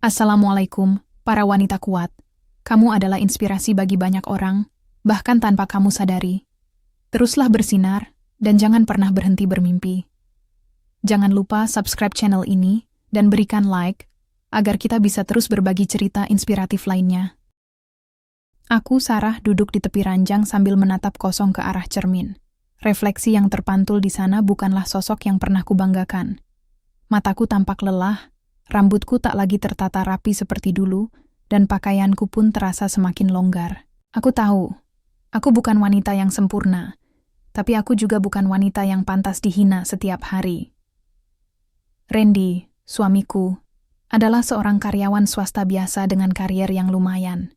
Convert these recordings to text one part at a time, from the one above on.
Assalamualaikum, para wanita kuat. Kamu adalah inspirasi bagi banyak orang, bahkan tanpa kamu sadari. Teruslah bersinar, dan jangan pernah berhenti bermimpi. Jangan lupa subscribe channel ini, dan berikan like, agar kita bisa terus berbagi cerita inspiratif lainnya. Aku, Sarah, duduk di tepi ranjang sambil menatap kosong ke arah cermin. Refleksi yang terpantul di sana bukanlah sosok yang pernah kubanggakan. Mataku tampak lelah, rambutku tak lagi tertata rapi seperti dulu, dan pakaianku pun terasa semakin longgar. Aku tahu, aku bukan wanita yang sempurna, tapi aku juga bukan wanita yang pantas dihina setiap hari. Randy, suamiku, adalah seorang karyawan swasta biasa dengan karier yang lumayan.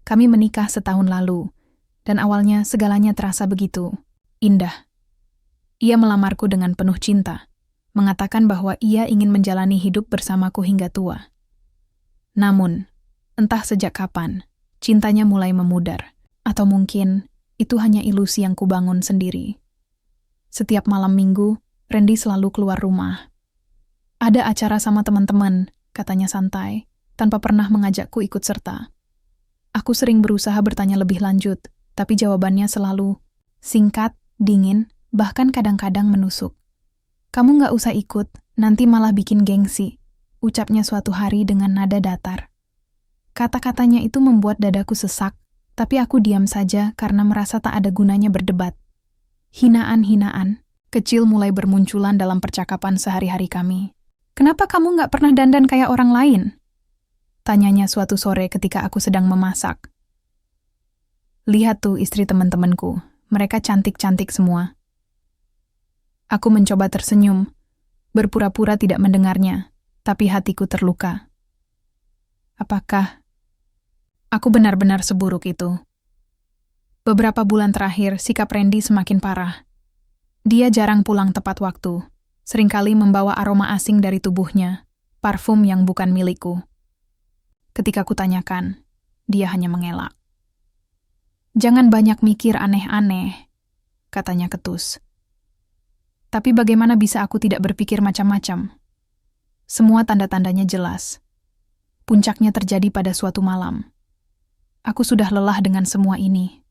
Kami menikah setahun lalu, dan awalnya segalanya terasa begitu indah. Ia melamarku dengan penuh cinta, mengatakan bahwa ia ingin menjalani hidup bersamaku hingga tua. Namun, entah sejak kapan, cintanya mulai memudar. Atau mungkin, itu hanya ilusi yang kubangun sendiri. Setiap malam minggu, Randy selalu keluar rumah. Ada acara sama teman-teman, katanya santai, tanpa pernah mengajakku ikut serta. Aku sering berusaha bertanya lebih lanjut, tapi jawabannya selalu singkat, dingin, bahkan kadang-kadang menusuk. "Kamu nggak usah ikut, nanti malah bikin gengsi," ucapnya suatu hari dengan nada datar. Kata-katanya itu membuat dadaku sesak, tapi aku diam saja karena merasa tak ada gunanya berdebat. Hinaan-hinaan kecil mulai bermunculan dalam percakapan sehari-hari kami. "Kenapa kamu nggak pernah dandan kayak orang lain?" tanyanya suatu sore ketika aku sedang memasak. "Lihat tuh istri teman-temanku, mereka cantik-cantik semua." Aku mencoba tersenyum, berpura-pura tidak mendengarnya, tapi hatiku terluka. Apakah aku benar-benar seburuk itu? Beberapa bulan terakhir, sikap Randy semakin parah. Dia jarang pulang tepat waktu, seringkali membawa aroma asing dari tubuhnya, parfum yang bukan milikku. Ketika kutanyakan, dia hanya mengelak. "Jangan banyak mikir aneh-aneh," katanya ketus. Tapi bagaimana bisa aku tidak berpikir macam-macam? Semua tanda-tandanya jelas. Puncaknya terjadi pada suatu malam. Aku sudah lelah dengan semua ini.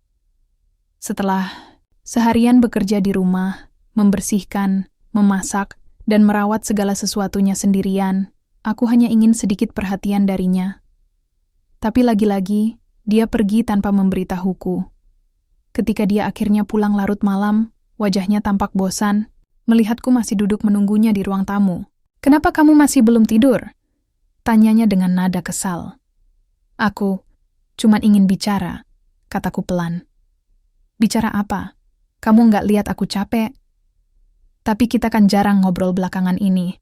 Setelah seharian bekerja di rumah, membersihkan, memasak, dan merawat segala sesuatunya sendirian, aku hanya ingin sedikit perhatian darinya. Tapi lagi-lagi, dia pergi tanpa memberitahuku. Ketika dia akhirnya pulang larut malam, wajahnya tampak bosan, melihatku masih duduk menunggunya di ruang tamu. "Kenapa kamu masih belum tidur?" tanyanya dengan nada kesal. "Aku cuma ingin bicara," kataku pelan. "Bicara apa? Kamu nggak lihat aku capek? Tapi kita kan jarang ngobrol belakangan ini."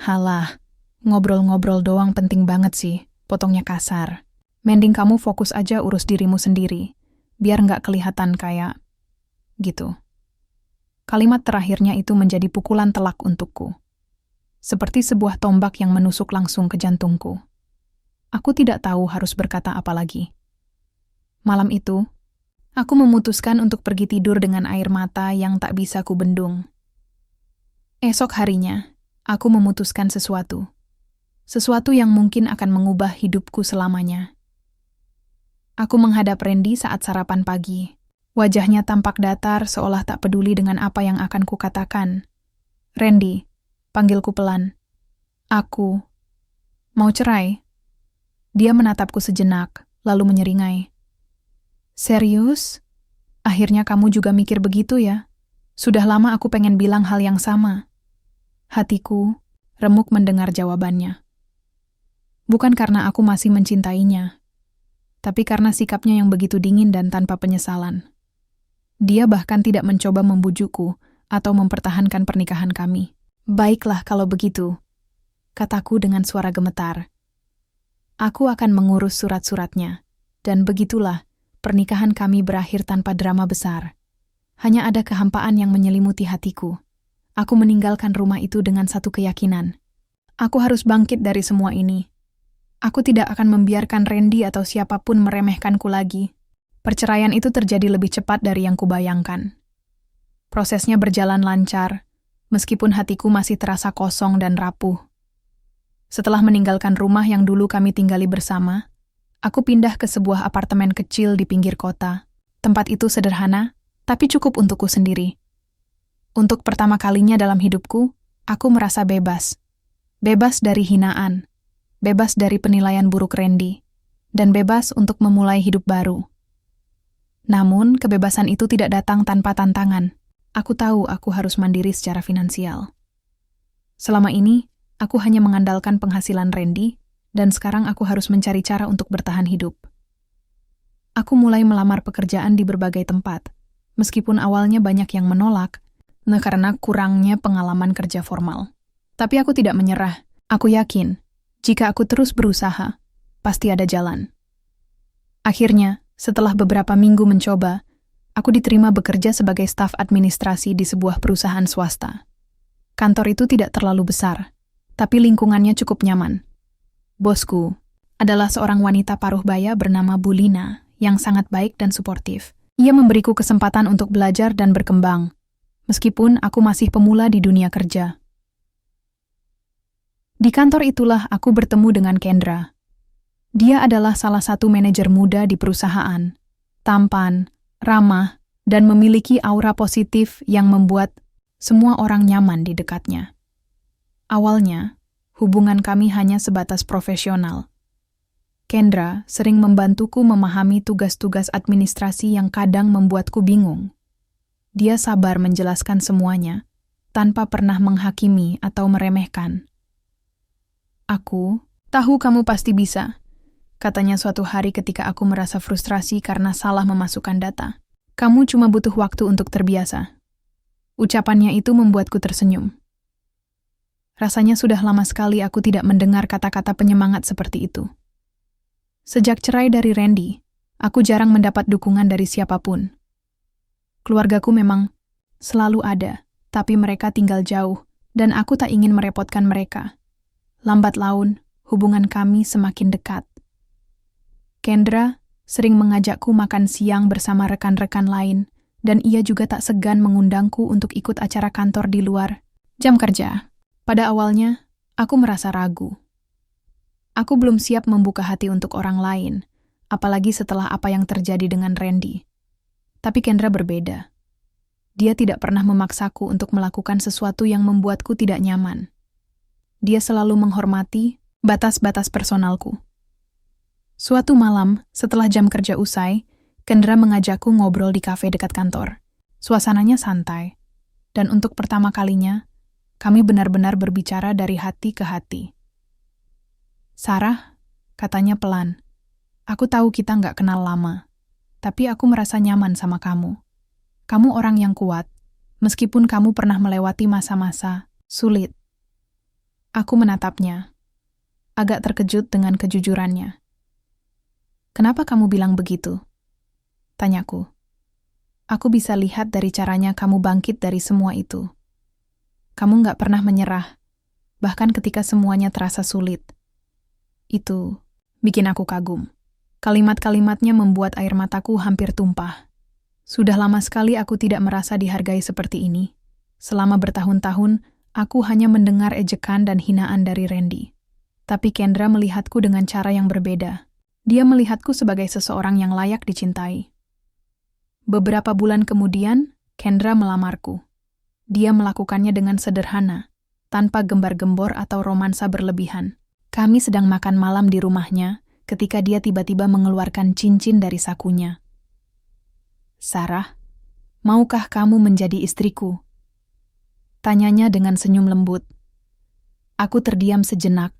"Halah, ngobrol-ngobrol doang penting banget sih," potongnya kasar. "Mending kamu fokus aja urus dirimu sendiri, biar nggak kelihatan kayak gitu." Kalimat terakhirnya itu menjadi pukulan telak untukku. Seperti sebuah tombak yang menusuk langsung ke jantungku. Aku tidak tahu harus berkata apa lagi. Malam itu, aku memutuskan untuk pergi tidur dengan air mata yang tak bisa kubendung. Esok harinya, aku memutuskan sesuatu. Sesuatu yang mungkin akan mengubah hidupku selamanya. Aku menghadap Randy saat sarapan pagi. Wajahnya tampak datar seolah tak peduli dengan apa yang akan kukatakan. "Randy," panggilku pelan. "Aku mau cerai." Dia menatapku sejenak, lalu menyeringai. "Serius? Akhirnya kamu juga mikir begitu ya? Sudah lama aku pengen bilang hal yang sama." Hatiku remuk mendengar jawabannya. Bukan karena aku masih mencintainya, tapi karena sikapnya yang begitu dingin dan tanpa penyesalan. Dia bahkan tidak mencoba membujukku atau mempertahankan pernikahan kami. "Baiklah kalau begitu," kataku dengan suara gemetar. "Aku akan mengurus surat-suratnya." Dan begitulah, pernikahan kami berakhir tanpa drama besar. Hanya ada kehampaan yang menyelimuti hatiku. Aku meninggalkan rumah itu dengan satu keyakinan. Aku harus bangkit dari semua ini. Aku tidak akan membiarkan Randy atau siapapun meremehkanku lagi. Perceraian itu terjadi lebih cepat dari yang kubayangkan. Prosesnya berjalan lancar, meskipun hatiku masih terasa kosong dan rapuh. Setelah meninggalkan rumah yang dulu kami tinggali bersama, aku pindah ke sebuah apartemen kecil di pinggir kota. Tempat itu sederhana, tapi cukup untukku sendiri. Untuk pertama kalinya dalam hidupku, aku merasa bebas. Bebas dari hinaan, bebas dari penilaian buruk Randy, dan bebas untuk memulai hidup baru. Namun, kebebasan itu tidak datang tanpa tantangan. Aku tahu aku harus mandiri secara finansial. Selama ini, aku hanya mengandalkan penghasilan Randy, dan sekarang aku harus mencari cara untuk bertahan hidup. Aku mulai melamar pekerjaan di berbagai tempat, meskipun awalnya banyak yang menolak, karena kurangnya pengalaman kerja formal. Tapi aku tidak menyerah. Aku yakin, jika aku terus berusaha, pasti ada jalan. Akhirnya, setelah beberapa minggu mencoba, aku diterima bekerja sebagai staf administrasi di sebuah perusahaan swasta. Kantor itu tidak terlalu besar, tapi lingkungannya cukup nyaman. Bosku adalah seorang wanita paruh baya bernama Bulina yang sangat baik dan suportif. Ia memberiku kesempatan untuk belajar dan berkembang, meskipun aku masih pemula di dunia kerja. Di kantor itulah aku bertemu dengan Kendra. Dia adalah salah satu manajer muda di perusahaan, tampan, ramah, dan memiliki aura positif yang membuat semua orang nyaman di dekatnya. Awalnya, hubungan kami hanya sebatas profesional. Kendra sering membantuku memahami tugas-tugas administrasi yang kadang membuatku bingung. Dia sabar menjelaskan semuanya, tanpa pernah menghakimi atau meremehkan. "Aku tahu kamu pasti bisa," katanya suatu hari ketika aku merasa frustrasi karena salah memasukkan data. "Kamu cuma butuh waktu untuk terbiasa." Ucapannya itu membuatku tersenyum. Rasanya sudah lama sekali aku tidak mendengar kata-kata penyemangat seperti itu. Sejak cerai dari Randy, aku jarang mendapat dukungan dari siapapun. Keluargaku memang selalu ada, tapi mereka tinggal jauh, dan aku tak ingin merepotkan mereka. Lambat laun, hubungan kami semakin dekat. Kendra sering mengajakku makan siang bersama rekan-rekan lain, dan ia juga tak segan mengundangku untuk ikut acara kantor di luar jam kerja. Pada awalnya, aku merasa ragu. Aku belum siap membuka hati untuk orang lain, apalagi setelah apa yang terjadi dengan Randy. Tapi Kendra berbeda. Dia tidak pernah memaksaku untuk melakukan sesuatu yang membuatku tidak nyaman. Dia selalu menghormati batas-batas personalku. Suatu malam, setelah jam kerja usai, Kendra mengajakku ngobrol di kafe dekat kantor. Suasananya santai, dan untuk pertama kalinya, kami benar-benar berbicara dari hati ke hati. "Sarah," katanya pelan, "aku tahu kita nggak kenal lama, tapi aku merasa nyaman sama kamu. Kamu orang yang kuat, meskipun kamu pernah melewati masa-masa sulit." Aku menatapnya, agak terkejut dengan kejujurannya. "Kenapa kamu bilang begitu?" tanyaku. "Aku bisa lihat dari caranya kamu bangkit dari semua itu. Kamu nggak pernah menyerah, bahkan ketika semuanya terasa sulit. Itu bikin aku kagum." Kalimat-kalimatnya membuat air mataku hampir tumpah. Sudah lama sekali aku tidak merasa dihargai seperti ini. Selama bertahun-tahun, aku hanya mendengar ejekan dan hinaan dari Randy. Tapi Kendra melihatku dengan cara yang berbeda. Dia melihatku sebagai seseorang yang layak dicintai. Beberapa bulan kemudian, Kendra melamarku. Dia melakukannya dengan sederhana, tanpa gembar-gembor atau romansa berlebihan. Kami sedang makan malam di rumahnya ketika dia tiba-tiba mengeluarkan cincin dari sakunya. "Sarah, maukah kamu menjadi istriku?" tanyanya dengan senyum lembut. Aku terdiam sejenak,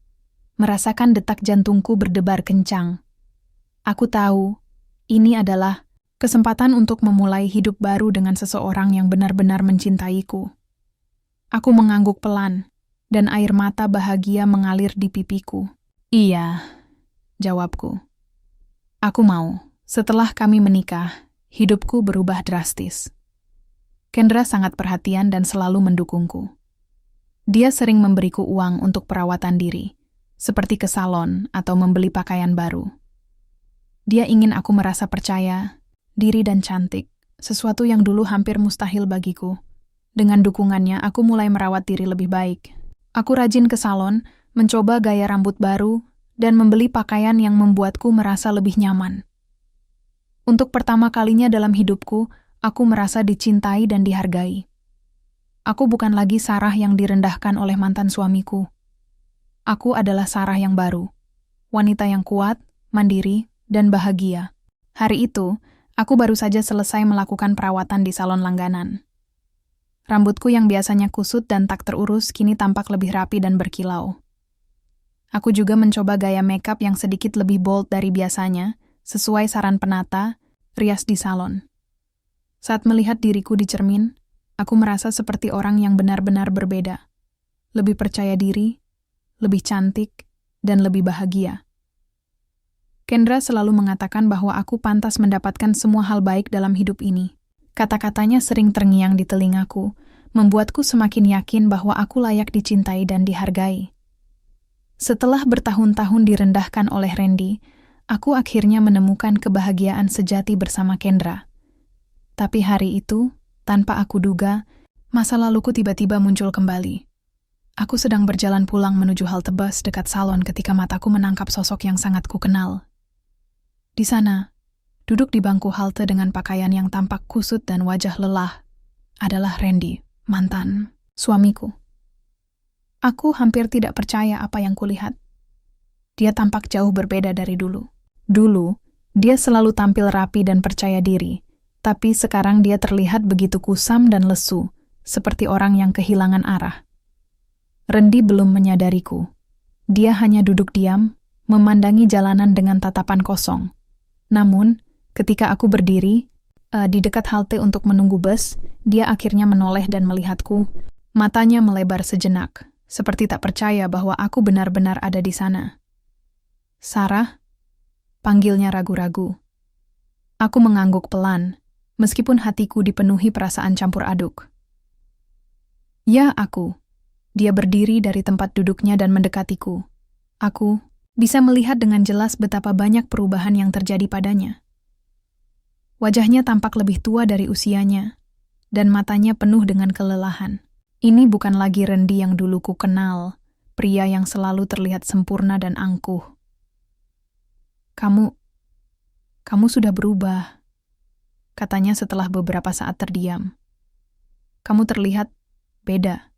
merasakan detak jantungku berdebar kencang. Aku tahu, ini adalah kesempatan untuk memulai hidup baru dengan seseorang yang benar-benar mencintaiku. Aku mengangguk pelan, dan air mata bahagia mengalir di pipiku. "Iya," jawabku. "Aku mau." Setelah kami menikah, hidupku berubah drastis. Kendra sangat perhatian dan selalu mendukungku. Dia sering memberiku uang untuk perawatan diri, seperti ke salon atau membeli pakaian baru. Dia ingin aku merasa percaya diri dan cantik, sesuatu yang dulu hampir mustahil bagiku. Dengan dukungannya, aku mulai merawat diri lebih baik. Aku rajin ke salon, mencoba gaya rambut baru, dan membeli pakaian yang membuatku merasa lebih nyaman. Untuk pertama kalinya dalam hidupku, aku merasa dicintai dan dihargai. Aku bukan lagi Sarah yang direndahkan oleh mantan suamiku. Aku adalah Sarah yang baru, wanita yang kuat, mandiri, dan bahagia. Hari itu, aku baru saja selesai melakukan perawatan di salon langganan. Rambutku yang biasanya kusut dan tak terurus kini tampak lebih rapi dan berkilau. Aku juga mencoba gaya makeup yang sedikit lebih bold dari biasanya, sesuai saran penata, rias di salon. Saat melihat diriku di cermin, aku merasa seperti orang yang benar-benar berbeda. Lebih percaya diri, lebih cantik, dan lebih bahagia. Kendra selalu mengatakan bahwa aku pantas mendapatkan semua hal baik dalam hidup ini. Kata-katanya sering terngiang di telingaku, membuatku semakin yakin bahwa aku layak dicintai dan dihargai. Setelah bertahun-tahun direndahkan oleh Randy, aku akhirnya menemukan kebahagiaan sejati bersama Kendra. Tapi hari itu, tanpa aku duga, masa laluku tiba-tiba muncul kembali. Aku sedang berjalan pulang menuju halte bus dekat salon ketika mataku menangkap sosok yang sangat kukenal. Di sana, duduk di bangku halte dengan pakaian yang tampak kusut dan wajah lelah, adalah Randy, mantan suamiku. Aku hampir tidak percaya apa yang kulihat. Dia tampak jauh berbeda dari dulu. Dulu, dia selalu tampil rapi dan percaya diri, tapi sekarang dia terlihat begitu kusam dan lesu, seperti orang yang kehilangan arah. Randy belum menyadariku. Dia hanya duduk diam, memandangi jalanan dengan tatapan kosong. Namun, ketika aku berdiri di dekat halte untuk menunggu bus, dia akhirnya menoleh dan melihatku. Matanya melebar sejenak, seperti tak percaya bahwa aku benar-benar ada di sana. Sarah, panggilnya ragu-ragu. Aku mengangguk pelan, meskipun hatiku dipenuhi perasaan campur aduk. Ya, aku. Dia berdiri dari tempat duduknya dan mendekatiku. Aku bisa melihat dengan jelas betapa banyak perubahan yang terjadi padanya. Wajahnya tampak lebih tua dari usianya, dan matanya penuh dengan kelelahan. Ini bukan lagi Randy yang dulu ku kenal, pria yang selalu terlihat sempurna dan angkuh. Kamu sudah berubah, katanya setelah beberapa saat terdiam. Kamu terlihat beda,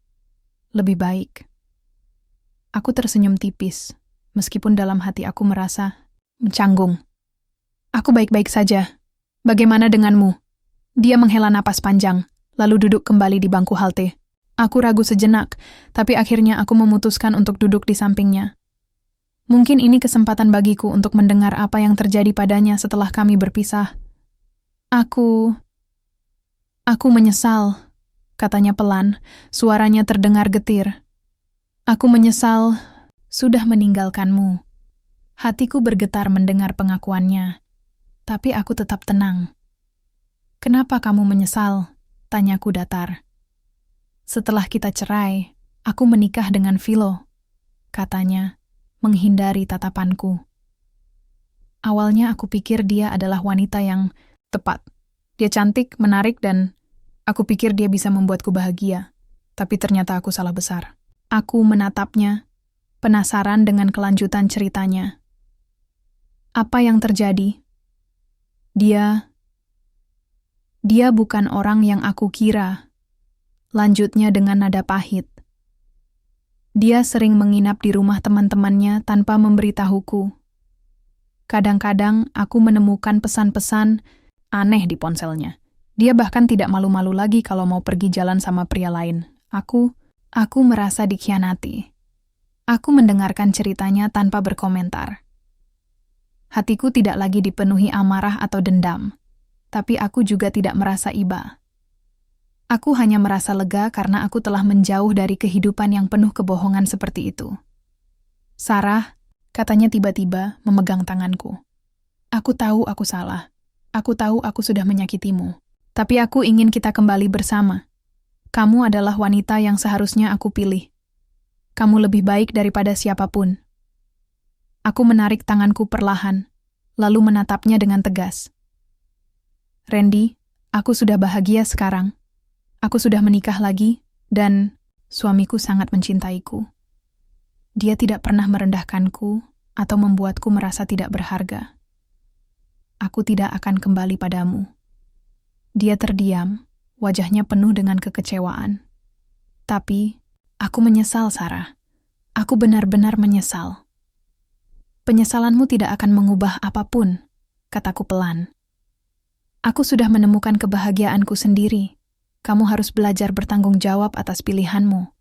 lebih baik. Aku tersenyum tipis, meskipun dalam hati aku merasa mencanggung. Aku baik-baik saja. Bagaimana denganmu? Dia menghela napas panjang, lalu duduk kembali di bangku halte. Aku ragu sejenak, tapi akhirnya aku memutuskan untuk duduk di sampingnya. Mungkin ini kesempatan bagiku untuk mendengar apa yang terjadi padanya setelah kami berpisah. Aku menyesal, katanya pelan, suaranya terdengar getir. Aku menyesal sudah meninggalkanmu. Hatiku bergetar mendengar pengakuannya. Tapi aku tetap tenang. Kenapa kamu menyesal? Tanyaku datar. Setelah kita cerai, aku menikah dengan Philo, katanya, menghindari tatapanku. Awalnya aku pikir dia adalah wanita yang tepat. Dia cantik, menarik, dan aku pikir dia bisa membuatku bahagia. Tapi ternyata aku salah besar. Aku menatapnya, penasaran dengan kelanjutan ceritanya. Apa yang terjadi? Dia bukan orang yang aku kira. Lanjutnya dengan nada pahit. Dia sering menginap di rumah teman-temannya tanpa memberitahuku. Kadang-kadang aku menemukan pesan-pesan aneh di ponselnya. Dia bahkan tidak malu-malu lagi kalau mau pergi jalan sama pria lain. Aku merasa dikhianati. Aku mendengarkan ceritanya tanpa berkomentar. Hatiku tidak lagi dipenuhi amarah atau dendam, tapi aku juga tidak merasa iba. Aku hanya merasa lega karena aku telah menjauh dari kehidupan yang penuh kebohongan seperti itu. Sarah, katanya tiba-tiba memegang tanganku. Aku tahu aku salah. Aku tahu aku sudah menyakitimu. Tapi aku ingin kita kembali bersama. Kamu adalah wanita yang seharusnya aku pilih. Kamu lebih baik daripada siapapun. Aku menarik tanganku perlahan, lalu menatapnya dengan tegas. Randy, aku sudah bahagia sekarang. Aku sudah menikah lagi, dan suamiku sangat mencintaiku. Dia tidak pernah merendahkanku atau membuatku merasa tidak berharga. Aku tidak akan kembali padamu. Dia terdiam, wajahnya penuh dengan kekecewaan. Tapi, aku menyesal, Sarah. Aku benar-benar menyesal. Penyesalanmu tidak akan mengubah apapun, kataku pelan. Aku sudah menemukan kebahagiaanku sendiri. Kamu harus belajar bertanggung jawab atas pilihanmu.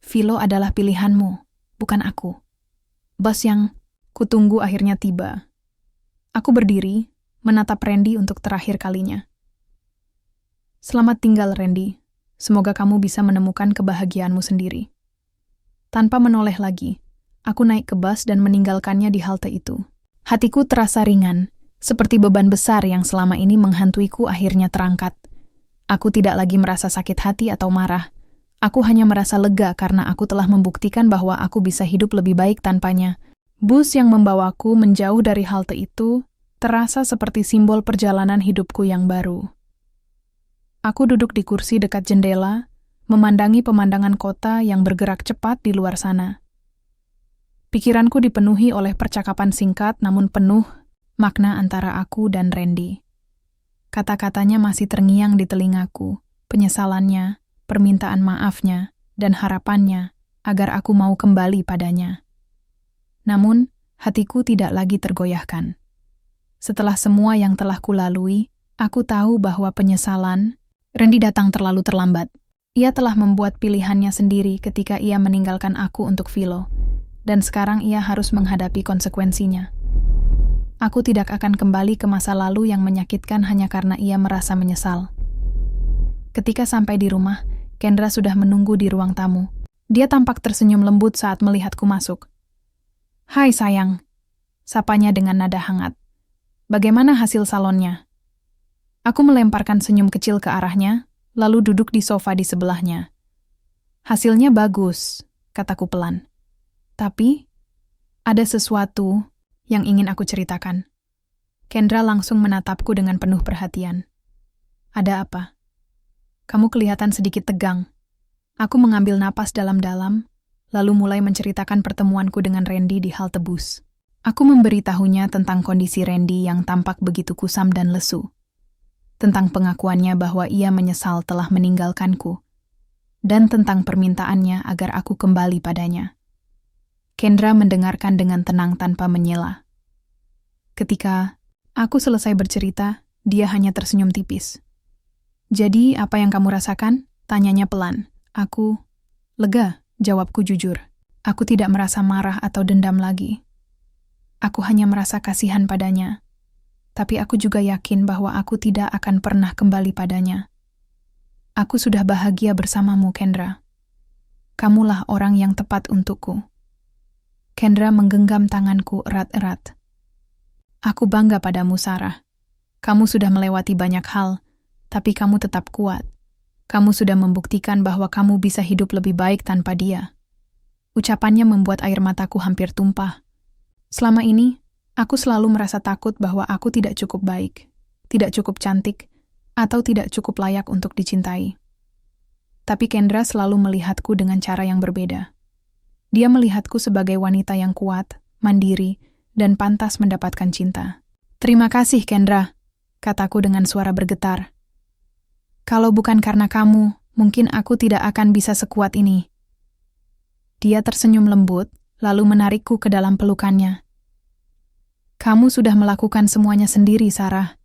Philo adalah pilihanmu, bukan aku. Bus yang kutunggu akhirnya tiba. Aku berdiri, menatap Randy untuk terakhir kalinya. Selamat tinggal, Randy. Semoga kamu bisa menemukan kebahagiaanmu sendiri. Tanpa menoleh lagi, aku naik ke bus dan meninggalkannya di halte itu. Hatiku terasa ringan, seperti beban besar yang selama ini menghantuiku akhirnya terangkat. Aku tidak lagi merasa sakit hati atau marah. Aku hanya merasa lega karena aku telah membuktikan bahwa aku bisa hidup lebih baik tanpanya. Bus yang membawaku menjauh dari halte itu terasa seperti simbol perjalanan hidupku yang baru. Aku duduk di kursi dekat jendela, memandangi pemandangan kota yang bergerak cepat di luar sana. Pikiranku dipenuhi oleh percakapan singkat namun penuh makna antara aku dan Randy. Kata-katanya masih terngiang di telingaku, penyesalannya, permintaan maafnya, dan harapannya agar aku mau kembali padanya. Namun, hatiku tidak lagi tergoyahkan. Setelah semua yang telah kulalui, aku tahu bahwa penyesalan, Randy datang terlalu terlambat. Ia telah membuat pilihannya sendiri ketika ia meninggalkan aku untuk Philo, dan sekarang ia harus menghadapi konsekuensinya. Aku tidak akan kembali ke masa lalu yang menyakitkan hanya karena ia merasa menyesal. Ketika sampai di rumah, Kendra sudah menunggu di ruang tamu. Dia tampak tersenyum lembut saat melihatku masuk. "Hai sayang," sapanya dengan nada hangat. "Bagaimana hasil salonnya?" Aku melemparkan senyum kecil ke arahnya, lalu duduk di sofa di sebelahnya. "Hasilnya bagus," kataku pelan. "Tapi, ada sesuatu yang ingin aku ceritakan." Kendra langsung menatapku dengan penuh perhatian. "Ada apa?" "Kamu kelihatan sedikit tegang." Aku mengambil napas dalam-dalam, lalu mulai menceritakan pertemuanku dengan Randy di halte bus. Aku memberitahunya tentang kondisi Randy yang tampak begitu kusam dan lesu. Tentang pengakuannya bahwa ia menyesal telah meninggalkanku. Dan tentang permintaannya agar aku kembali padanya. Kendra mendengarkan dengan tenang tanpa menyela. Ketika aku selesai bercerita, dia hanya tersenyum tipis. "Jadi, apa yang kamu rasakan?" Tanyanya pelan. "Aku lega," jawabku jujur. "Aku tidak merasa marah atau dendam lagi. Aku hanya merasa kasihan padanya. Tapi aku juga yakin bahwa aku tidak akan pernah kembali padanya. Aku sudah bahagia bersamamu, Kendra. Kamulah orang yang tepat untukku." Kendra menggenggam tanganku erat-erat. "Aku bangga padamu, Sarah. Kamu sudah melewati banyak hal, tapi kamu tetap kuat. Kamu sudah membuktikan bahwa kamu bisa hidup lebih baik tanpa dia." Ucapannya membuat air mataku hampir tumpah. Selama ini, aku selalu merasa takut bahwa aku tidak cukup baik, tidak cukup cantik, atau tidak cukup layak untuk dicintai. Tapi Kendra selalu melihatku dengan cara yang berbeda. Dia melihatku sebagai wanita yang kuat, mandiri, dan pantas mendapatkan cinta. "Terima kasih, Kendra," kataku dengan suara bergetar. "Kalau bukan karena kamu, mungkin aku tidak akan bisa sekuat ini." Dia tersenyum lembut, lalu menarikku ke dalam pelukannya. "Kamu sudah melakukan semuanya sendiri, Sarah.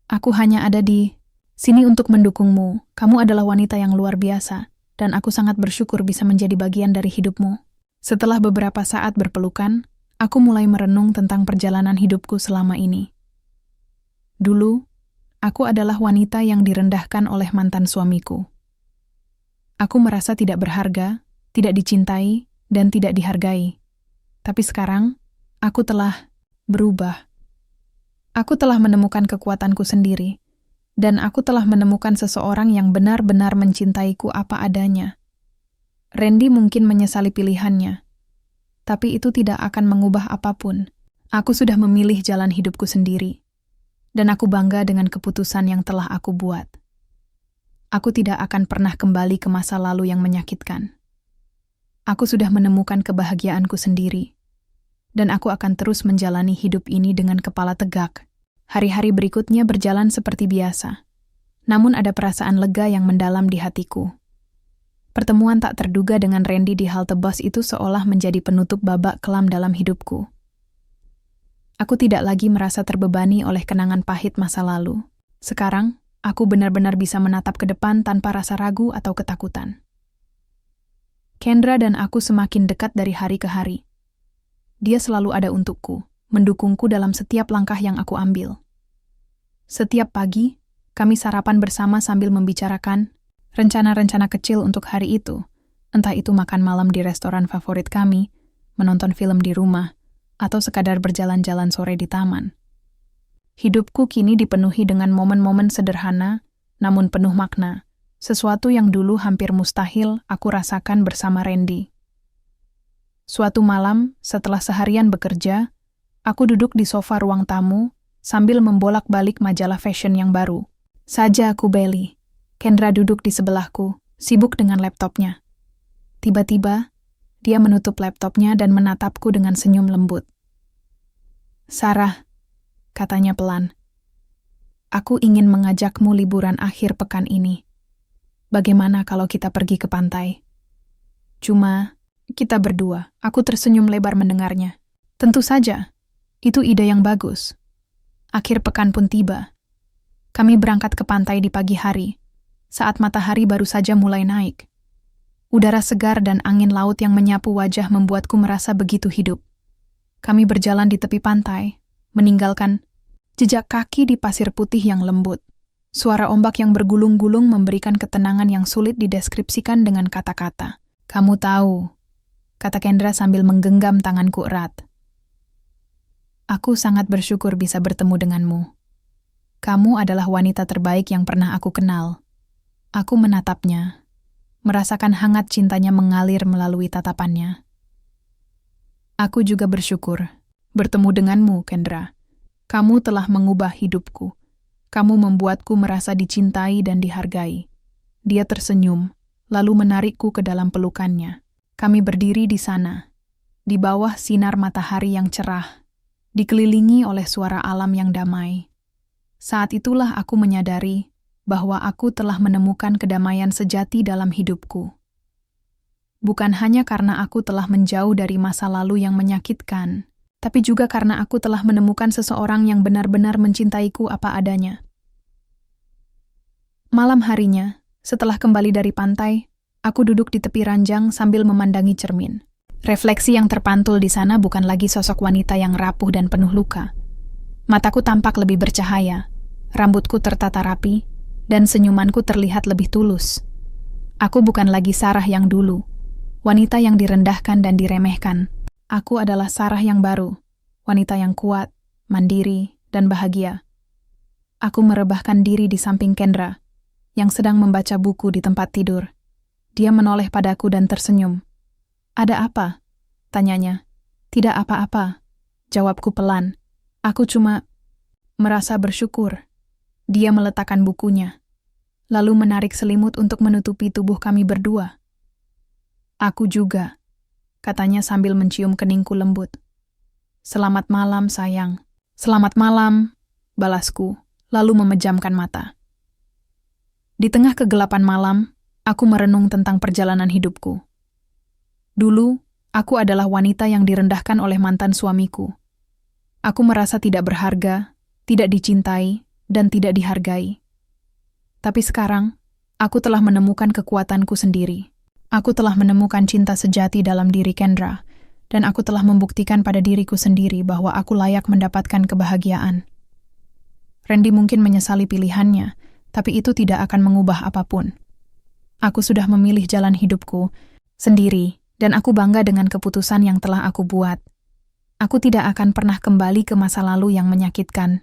Aku hanya ada di sini untuk mendukungmu. Kamu adalah wanita yang luar biasa, dan aku sangat bersyukur bisa menjadi bagian dari hidupmu." Setelah beberapa saat berpelukan, aku mulai merenung tentang perjalanan hidupku selama ini. Dulu, aku adalah wanita yang direndahkan oleh mantan suamiku. Aku merasa tidak berharga, tidak dicintai, dan tidak dihargai. Tapi sekarang, aku telah berubah. Aku telah menemukan kekuatanku sendiri, dan aku telah menemukan seseorang yang benar-benar mencintaiku apa adanya. Randy mungkin menyesali pilihannya, tapi itu tidak akan mengubah apapun. Aku sudah memilih jalan hidupku sendiri, dan aku bangga dengan keputusan yang telah aku buat. Aku tidak akan pernah kembali ke masa lalu yang menyakitkan. Aku sudah menemukan kebahagiaanku sendiri. Dan aku akan terus menjalani hidup ini dengan kepala tegak. Hari-hari berikutnya berjalan seperti biasa. Namun ada perasaan lega yang mendalam di hatiku. Pertemuan tak terduga dengan Randy di halte bus itu seolah menjadi penutup babak kelam dalam hidupku. Aku tidak lagi merasa terbebani oleh kenangan pahit masa lalu. Sekarang, aku benar-benar bisa menatap ke depan tanpa rasa ragu atau ketakutan. Kendra dan aku semakin dekat dari hari ke hari. Dia selalu ada untukku, mendukungku dalam setiap langkah yang aku ambil. Setiap pagi, kami sarapan bersama sambil membicarakan rencana-rencana kecil untuk hari itu, entah itu makan malam di restoran favorit kami, menonton film di rumah, atau sekadar berjalan-jalan sore di taman. Hidupku kini dipenuhi dengan momen-momen sederhana, namun penuh makna, sesuatu yang dulu hampir mustahil aku rasakan bersama Randy. Suatu malam, setelah seharian bekerja, aku duduk di sofa ruang tamu sambil membolak-balik majalah fashion yang baru. Saja aku beli. Kendra duduk di sebelahku, sibuk dengan laptopnya. Tiba-tiba, dia menutup laptopnya dan menatapku dengan senyum lembut. "Sarah," katanya pelan, "aku ingin mengajakmu liburan akhir pekan ini. Bagaimana kalau kita pergi ke pantai? Cuma kita berdua." Aku tersenyum lebar mendengarnya. Tentu saja, itu ide yang bagus. Akhir pekan pun tiba. Kami berangkat ke pantai di pagi hari, saat matahari baru saja mulai naik. Udara segar dan angin laut yang menyapu wajah membuatku merasa begitu hidup. Kami berjalan di tepi pantai, meninggalkan jejak kaki di pasir putih yang lembut. Suara ombak yang bergulung-gulung memberikan ketenangan yang sulit dideskripsikan dengan kata-kata. "Kamu tahu," kata Kendra sambil menggenggam tanganku erat. "Aku sangat bersyukur bisa bertemu denganmu. Kamu adalah wanita terbaik yang pernah aku kenal." Aku menatapnya, merasakan hangat cintanya mengalir melalui tatapannya. "Aku juga bersyukur bertemu denganmu, Kendra. Kamu telah mengubah hidupku. Kamu membuatku merasa dicintai dan dihargai." Dia tersenyum, lalu menarikku ke dalam pelukannya. Kami berdiri di sana, di bawah sinar matahari yang cerah, dikelilingi oleh suara alam yang damai. Saat itulah aku menyadari bahwa aku telah menemukan kedamaian sejati dalam hidupku. Bukan hanya karena aku telah menjauh dari masa lalu yang menyakitkan, tapi juga karena aku telah menemukan seseorang yang benar-benar mencintaiku apa adanya. Malam harinya, setelah kembali dari pantai, aku duduk di tepi ranjang sambil memandangi cermin. Refleksi yang terpantul di sana bukan lagi sosok wanita yang rapuh dan penuh luka. Mataku tampak lebih bercahaya, rambutku tertata rapi, dan senyumanku terlihat lebih tulus. Aku bukan lagi Sarah yang dulu, wanita yang direndahkan dan diremehkan. Aku adalah Sarah yang baru, wanita yang kuat, mandiri, dan bahagia. Aku merebahkan diri di samping Kendra, yang sedang membaca buku di tempat tidur. Dia menoleh padaku dan tersenyum. "Ada apa?" tanyanya. "Tidak apa-apa," jawabku pelan. "Aku cuma merasa bersyukur." Dia meletakkan bukunya, lalu menarik selimut untuk menutupi tubuh kami berdua. "Aku juga," katanya sambil mencium keningku lembut. "Selamat malam, sayang." "Selamat malam," balasku, lalu memejamkan mata. Di tengah kegelapan malam, aku merenung tentang perjalanan hidupku. Dulu, aku adalah wanita yang direndahkan oleh mantan suamiku. Aku merasa tidak berharga, tidak dicintai, dan tidak dihargai. Tapi sekarang, aku telah menemukan kekuatanku sendiri. Aku telah menemukan cinta sejati dalam diri Kendra, dan aku telah membuktikan pada diriku sendiri bahwa aku layak mendapatkan kebahagiaan. Randy mungkin menyesali pilihannya, tapi itu tidak akan mengubah apapun. Aku sudah memilih jalan hidupku sendiri, dan aku bangga dengan keputusan yang telah aku buat. Aku tidak akan pernah kembali ke masa lalu yang menyakitkan.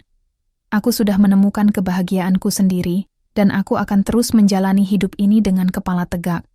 Aku sudah menemukan kebahagiaanku sendiri, dan aku akan terus menjalani hidup ini dengan kepala tegak.